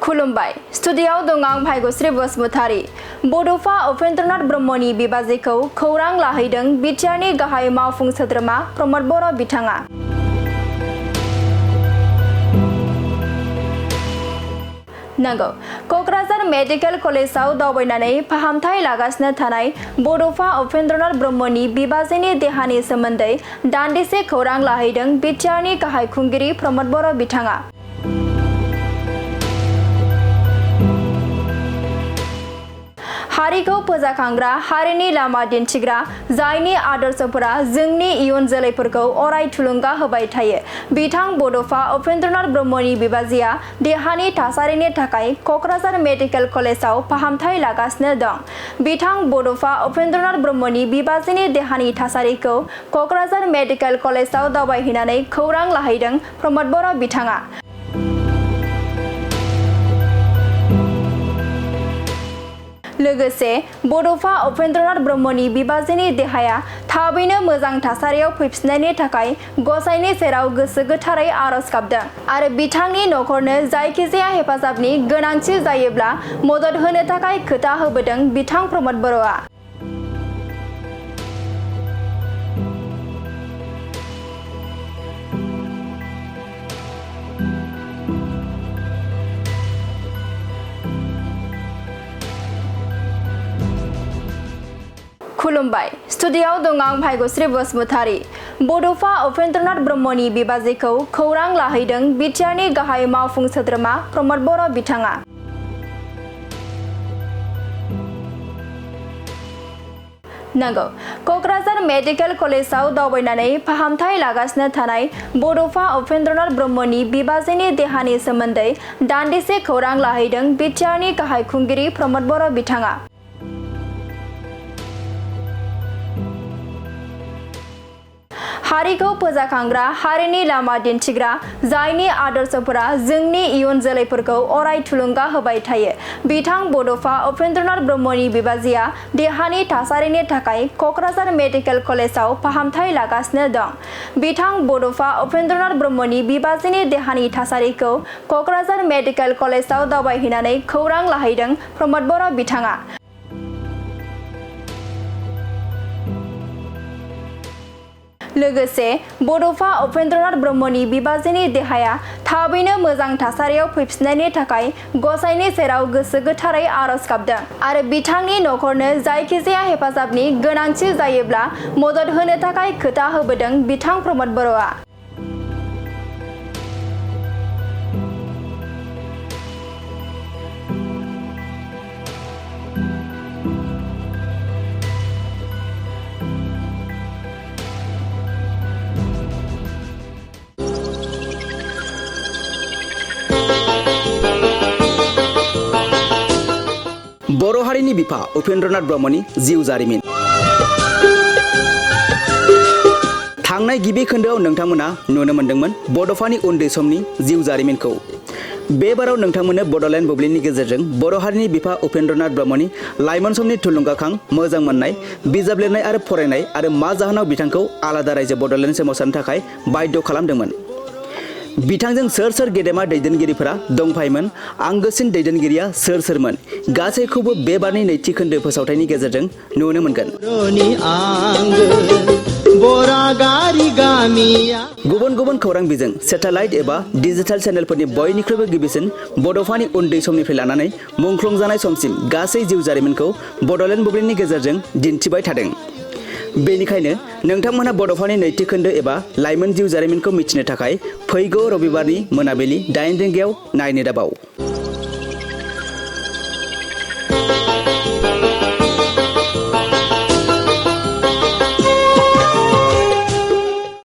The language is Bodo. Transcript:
खुलुमबाय स्टुडियाव दं आं भाग्यश्री बसुमतारी। बड'फा उपेन्द्रनाथ ब्रह्मनि बिबाजैखौ खौरां लाहैदों बिटिआरनि गाहाय मावफुं सोद्रोमा रमद बर'आ बिथाङा। नंगौ, क'क्राझार मेडिकेल कलेजाव दावबायनानै फाहामथाय लागासिनो थानाय बड'फा उपेन्द्रनाथ ब्रह्मनि बिबाजैनि देहानि सोमोन्दै दान्दिसे खौरां लाहैदों बिटिआरनि गाहाय खुंगिरि रमद बर'आ बिथाङा। हारिखौ फोजाखांग्रा, हारिनि लामा दिन्थिग्रा, जायनि आदर्शफोरा जोंनि इयुन जोलैफोरखौ अराय थुलुंगा होबाय थायो। बिथां बड'फा उपेन्द्रनाथ ब्रह्मनि बिबाजैया देहानि थासारिनि थाखाय क'क्राझार मेडिकेल कलेजाव फाहामथाय लागासिनो दं। बिथां बड'फा उपेन्द्रनाथ ब्रह्मनि बिबाजैनि देहानि थासारिखौ क'क्राझार मेडिकेल कलेजाव दावबायहैनानै खौरां लाहैदों रमद बर'आ बिथाङा। लोगोसे बड'फा उपेन्द्रनाथ ब्रह्मनि बिबाजैनि देहाया थाबैनो मोजां थासारियाव फैफिननायनि थाखाय गसाइनि सेराव गोसो गोथारै आरज गाबदों आरो बिथांनि नखरनो जायखिजाया हेफाजाबनि गोनांथि जायोब्ला मदद होनो थाखाय खोथा होबोदों बिथां रमद बर'आ। खुलुमबाय स्टुडियाव दं आं भाग्यश्री बसुमतारी। बड'फा उपेन्द्रनाथ ब्रह्मनि बिबाजैखौ खौरां लाहैदों बिटिआरनि गाहाय मावफुं सोद्रोमा रमद बर'आ बिथाङा। नंगौ, क'क्राझार मेडिकेल कलेजाव दावबायनानै फाहामथाय लागासिनो थानाय बड'फा उपेन्द्रनाथ ब्रह्मनि बिबाजैनि देहानि सोमोन्दै दान्दिसे खौरां लाहैदों बिटिआरनि गाहाय खुंगिरि रमद बर'आ बिथाङा। हारिखौ फोजाखांग्रा, हारिनि लामा दिन्थिग्रा, जायनि आदर्शफोरा जोंनि इयुन जोलैफोरखौ अराय थुलुंगा होबाय थायो। बिथां बड'फा उपेन्द्रनाथ ब्रह्मनि बिबाजैया देहानि थासारिनि थाखाय क'क्राझार मेडिकेल कलेजाव फाहामथाय लागासिनो दं। बिथां बड'फा उपेन्द्रनाथ ब्रह्मनि बिबाजैनि देहानि थासारिखौ क'क्राझार मेडिकेल कलेजाव दावबायहैनानै खौरां लाहैदों रमद बर'आ बिथाङा। लोगोसे बड'फा उपेन्द्रनाथ ब्रह्मनि बिबाजैनि देहाया थाबैनो मोजां थासारियाव फैफिननायनि थाखाय गसाइनि सेराव गोसो गोथारै आरज गाबदों आरो बिथांनि नखरनो जायखिजाया हेफाजाबनि गोनांथि जायोब्ला मदद होनो थाखाय खोथा होबोदों बिथां रमद बर'आ। बर' हारिनि बिफा उपेन्द्रनाथ ब्रह्मनि जिउ जारिमिन। थांनाय गिबि खोन्दोआव नोंथांमोना नुनो मोन्दोंमोन बड'फानि उन्दै समनि जिउ जारिमिनखौ। बे बाराव नोंथांमोननो बड'लेण्ड बुब्लिनि गेजेरजों बर' हारिनि बिफा उपेन्द्रनाथ ब्रह्मनि लाइमोन समनि थुलुंगाखां, मोजां मोननाय, बिजाब लिरनाय आरो फरायनाय आरो मा जाहोनाव बिथांखौ आलादा रायजो बड'लेण्ड सोमावसारनो थाखाय बाध्य खालामदोंमोन। बिथांजों सोर सोर गेदेमा दैदेनगिरिफोरा दंफायोमोन, आंगोसिन दैदेनगिरिया सोर सोरमोन, गासैखौबो बे बारनि नैथि खोन्दो फोसावथायनि गेजेरजों नुनो मोनगोन। गुबुन गुबुन खौरां बिजों, सेटेलाइट एबा डिजिटेल चेनेलफोरनि बयनिख्रुइबो गिबिसिन बड'फानि उन्दै समनिफ्राय लानानै मुंख्लं जानाय समसिम गासै जिउ जारिमिनखौ बड'लेण्ड बुब्लिनि गेजेरजों दिन्थिबाय थादों। बेनिखायनो नोंथांमोनहा बड'फानि नैथि खोन्दो एबा लाइमोन जिउ जारिमिनखौ मिथिनो थाखाय फैगौ रबिबारनि मोनाबिलि 8 रिंगायाव नायनो दाबाव।